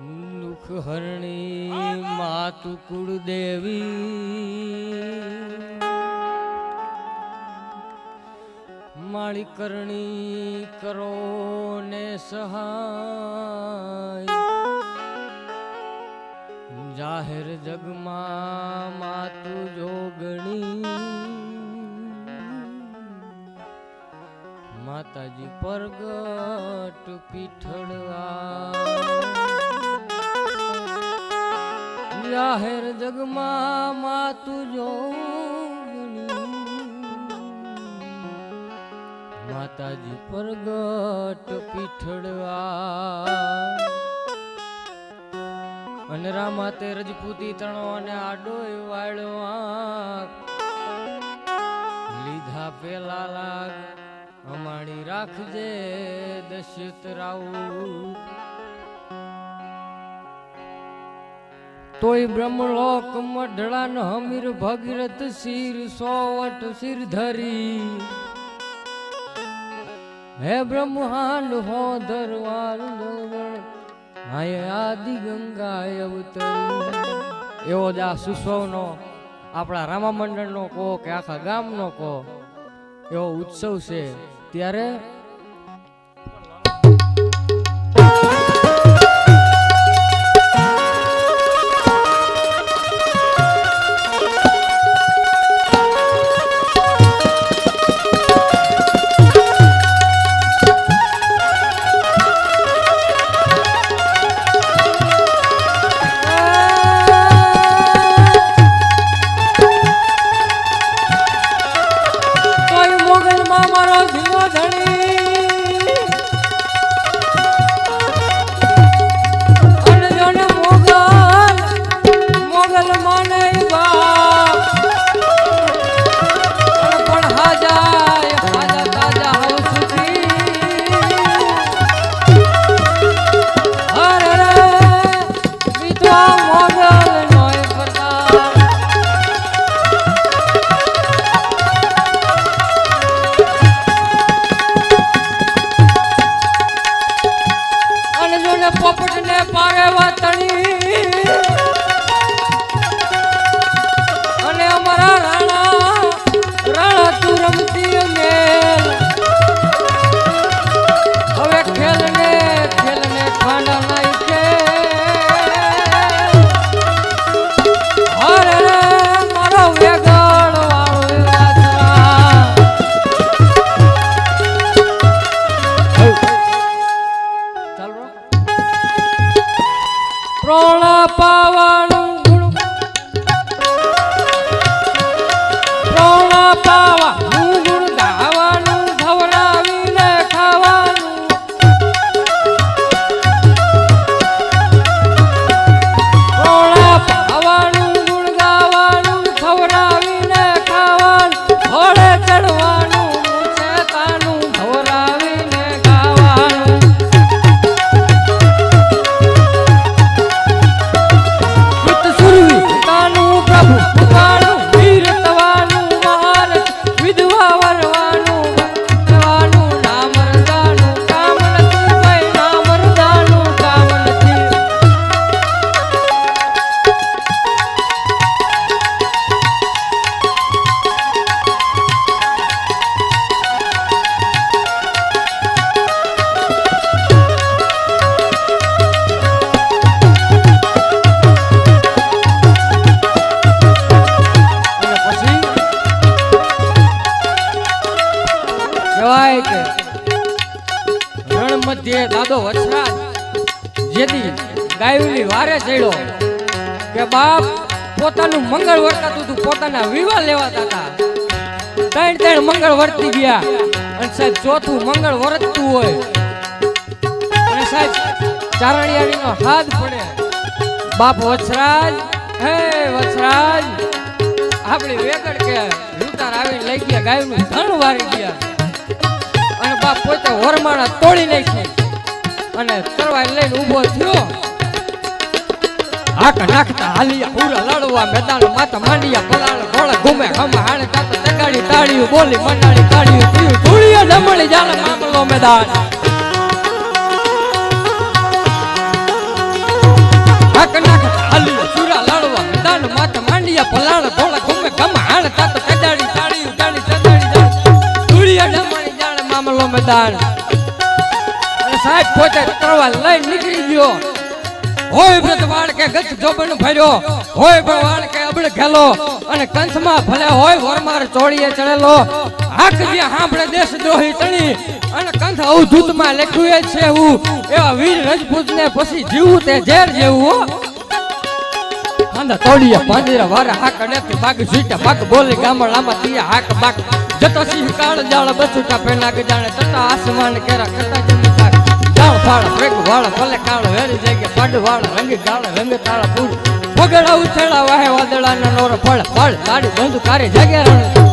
દુઃખ હરણી માતુ કુળદેવી માળી કરણી કરો ને સહાય જાહેર જગમાં માતુ જોગણી માતાજી પરગટ પીઠળવા જાહેર જગમાં માતુ જોગણી માતાજી પરગટ પીઠળવા અને રામાતે રજપૂતી તણો અને આડોય વાળો લીધા પેલા લાગ અમારી રાખજે દશરથ રાવ તોય બ્રહ્મલોક મઢડા ન હમીર ભગીરથ શિર સોવટ શિર ધરી હે બ્રહ્માંડ હો ધરવાર હાય આદિ ગંગા અવતરી એવો જ આ સુસવનો આપણા રામા મંડળનો કહો કે આખા ગામનો કહો એવો ઉત્સવ છે ત્યારે રણ મધ્યે દાદો વછરાજ જેથી ગાયુની વારે ચડ્યો કે બાપ પોતાનું મંગળ વર્તાતું હતું, પોતાના વિવાહ લેવાતા હતા, ત્રણ મંગળ વર્તી ગયા અને સાહેબ ચોથું મંગળ વર્તતું હોય અને સાહેબ ચારણિયાણીનો હાથ પડે. બાપ વછરાજ, હે વછરાજ, આપણી વેગડ કે લૂંટાર આવીને લઈ ગયા, ગાયનું ધણ વારી ગયા અને બાપ પોતે વરમાળા તોડી નાખી અને તરવાઈ લઈને ઊભો થયો. હાક નાખતા હાલિયા પૂરા લડવા મેદાન માતા માંડિયા પલાળ ઘોડે ઘૂમે ખમા હાણે તાતા તગાડી તાળીયું બોલી મંડાળી કાઢ્યું પીયું ધૂળિયા ડમળી જાલે મામલો મેદાન. નાક નાક હાલી સુરા લાડવા દાન માત માંડિયા પલાળ ધોળા ઘુમે ગમ હાણ તાત કડાડી તાળી ઉડાડી ચડાડી દુડિયા ડમાણી જાણે મામલો મેદાન અને સાહેબ પોતે તરવાલ લઈ નીકળી ગયો હોય વ્રત વાળ કે ગચ જોબન ભર્યો હોય વાળ કે અબળ ખેલો અને કંથમાં ભલે હોય વરમાર ચોળીએ ચડેલો હાક જે હાંભળે દેશદ્રોહી તણી અને કંથ અવધૂતમાં લખ્યું છે હું એવા વીર રજપૂતને પછી જીવવું તે ઝેર જેવું આંધા તોડીએ પાંજરા વારે હાક અડેથી બાગ ઝીટા બાગ બોલી ગામડામાં તીયા હાક બાગ જતો સિંહ કાળ જાળ બસુટા પેનાગ જાણે તતા આસમાન કેરા કતા જમી થાક જાળ ફાળ પ્રેગ વાળ ભલે કાળ વેરી જગ્યા પાડ વાળ રંગ કાળ રંગ તાળા ફૂલ પગડા ઉછેડા વાહે વાદળાના નોર ફળ ફળ તાડી બંધ કારે જગ્યા રણ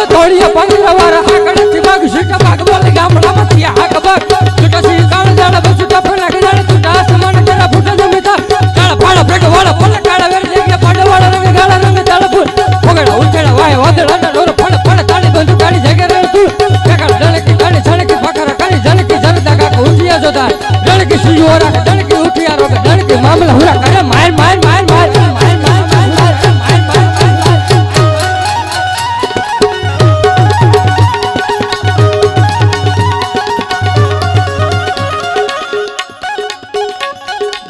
તોડીએ પાંજરા વાળા હાકડેથી બાગ ઝીટા બાગ બોલી ગામડામાં તીયા હાક બાગ છૂટા સિંહ કાળ જાળ બસુટા પેનાગ જાણે તતા આસમાન કેરા ફૂટા જમી થાક કાળ ફાળ પ્રેગ વાળ ભલે કાળ વેરી જગ્યા પાડ વાળ રંગ કાળ રંગ તાળા ફૂલ પગડા ઉછેડા વાહે વાદળાના નોર ફળ ફળ તાડી બંધ કાઢી જગ્યા રણ તું કાળ ડણકી કાઢી છણકી ફકરા કાઢી જણકી જરદા કાક ઉઠિયા જોતા ડણકી સિંહોરા ડણકી ઉઠિયા રોગ ડણકી મામલા હુરા કરે માર માર માર માર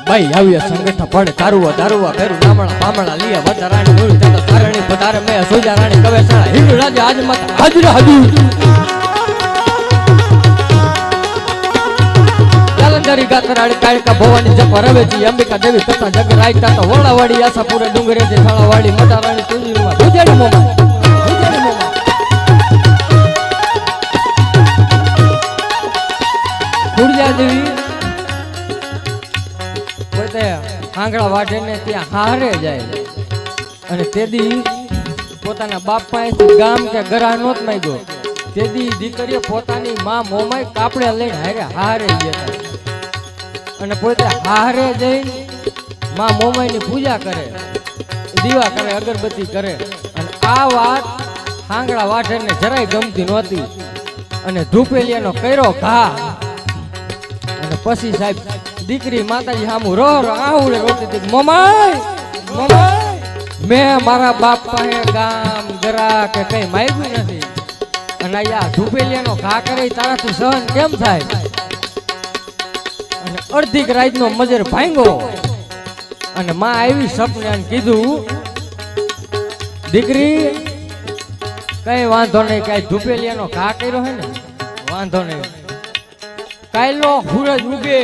ભાઈ આવ્યા સંગઠન પડ તારુવા દારુવા ભેરું નામણા પામણા લીયા વટા રાણી મૂળ તત તારણી પધારે મે સોજા રાણી કવે સાળા હિન્દુ રાજ આજ મત હાજર હજુ જાલંધરી ગાતરાડી કાળકા ભવાની જપ રવેજી અંબિકા દેવી તતા જગ રાઈ તત વળાવાડી આશાપુરે ડુંગરેથી થાળાવાડી મટા રાણી તુજીમાં ભુજેડી મોમાં ખુરજા દેવી આંગળા વાઢે ને ત્યાં હારે જાય અને તેદી પોતાના બાપ પાસેથી ગામ કે ગરા નોત માંગ્યો તેદી દીકરીએ પોતાની માં મોમાય કાપડે લઈને હારે ગયા અને પોતે હારે જઈને માં મોમાયની પૂજા કરે દીવા કરે અગરબત્તી કરે અને આ વાત આંગળા વાઢે ને જરાય ગમતી નહોતી અને ધૂપેલિયાનો કર્યો ઘા અને પછી સાહેબ દીકરી માતાજી સામુ રો આહુડે રોતી હતી મમાય મમાય મેં મારા બાપ પાસે ગામ ગરા કે કઈ માંગ્યું નથી અને અહીંયા ધૂપેલિયાનો ઘા કરે તારાથી સહન કેમ થાય અને અડધી રાતનો મજર ભાંગ્યો અને માં આવી સપને અને કીધું દીકરી કઈ વાંધો નહીં કઈ ધૂપેલિયાનો ઘા કર્યો હે ને વાંધો નહીં કાયલો સૂરજ ઉગે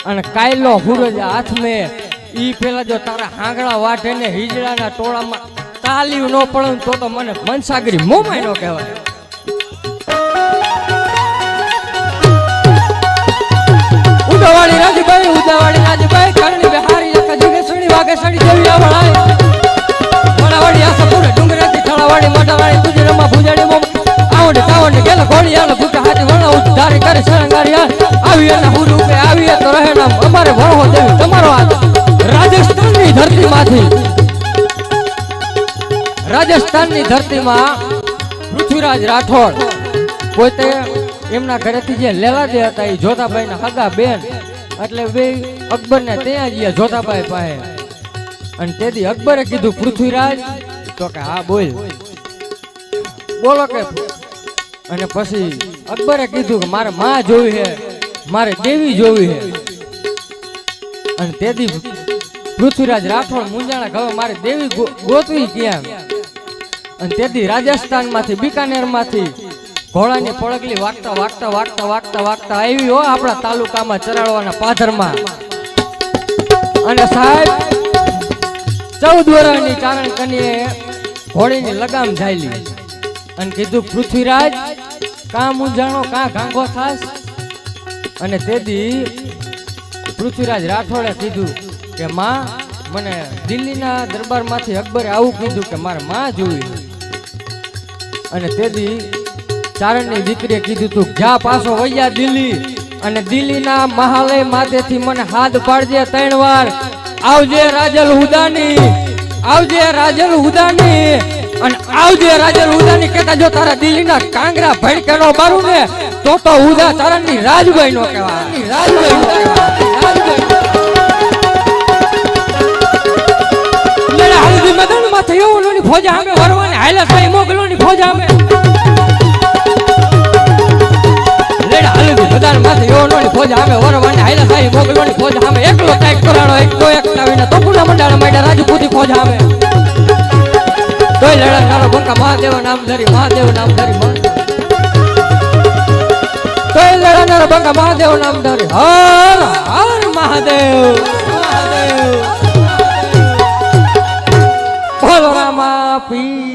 અને કાયલો સૂરજ હાથ મે ઈ પેલા જો તારા હાંગળા વાઢે ને હિજડાના ટોળામાં તાલ્યું ન પડે તો મને મનસાગરી મોમાય નો કહેવાય ઉદાવાળી રાજભાઈ કરણી બિહારી એક જગે સણી વાગે સણી દેવી આવળાય વડાવાળી આશાપુરે ડુંગરેથી થાળાવાળી મોઢાવાળી તુજી રમા ભુજાડી મોમ આવડે તાવડે ગેલ ઘોડિયાળ ભૂટા હાથી વણા ઉધારી કરી શરંગારિયા આવી અને હું રૂપે આવી તો રહે નામ અમારે વણો દેવી તમારો હાથ રાજસ્થાનની ધરતીમાં પૃથ્વીરાજ રાઠોડ પોતે એમના ઘરેથી જે લેલાદે હતા એ જોધાભાઈના હગા બેન એટલે બે અકબરને ત્યાં ગયા જોધાભાઈ પાસે અને તેથી અકબરે કીધું પૃથ્વીરાજ તો કે હા બોલો કે અને પછી અકબરે કીધું કે મારે માં જોવી છે મારે દેવી જોવી છે અને તેથી પૃથ્વીરાજ રાઠોડ મુંજાણા હવે મારે દેવી ગોતવી ક્યાં અને તેથી રાજસ્થાનમાંથી બીકાનેરમાંથી ઘોડાની પડગલી વાગતા વાગતા વાગતા વાગતા વાગતા આવી હો આપણા તાલુકામાં ચરાડવાના પાધરમાં અને સાહેબ 14 વર્ષની ચારણ કન્યાએ ઘોડીની લગામ ઝાલી અને કીધું પૃથ્વીરાજ કા મુંજાણો કા ગાંગો થાસ અને તેથી પૃથ્વીરાજ રાઠોડે કીધું કે માં મને દિલ્હીના દરબારમાંથી અકબરે આવું કીધું કે મારે માં જોવી અને તેથી ચારણની દીકરીએ કીધું તું જ્યાં પાછો વૈયા દિલ્હી અને દિલ્હીના મહાલય માથેથી મને હાથ પાડજે 3 વાર આવજે રાજલ હુદાની અને આવજે રાજર ઉદાની કેતા જો તારા દિલ્હીના કાંગરા ભડકે નો બારું ને તો ઉદા તારાની રાજભાઈ નો કહેવાય રાજભાઈ નો કહેવાય લેડા હલ્દી મેદાન માં થયો ઓલોની ફોજા અમે વરવાને હાઈલા સાઈ મોગલોની ફોજા અમે લેડા હલ્દી મેદાન માં થયો ઓલોની ફોજા અમે વરવાને હાઈલા સાઈ મોગલોની ફોજા અમે એકલો ટાઈક કરાણો એકલો એકતાવીને તો પુના મંડાળ માંડ્યા રાજપૂતી ફોજા અમે તોય લડનારો બંકા મહાદેવ નામ ધરી તોય લડનારો બંકા મહાદેવ નામ ધરી હર હર મહાદેવ મહાદેવ બોલો રામા પી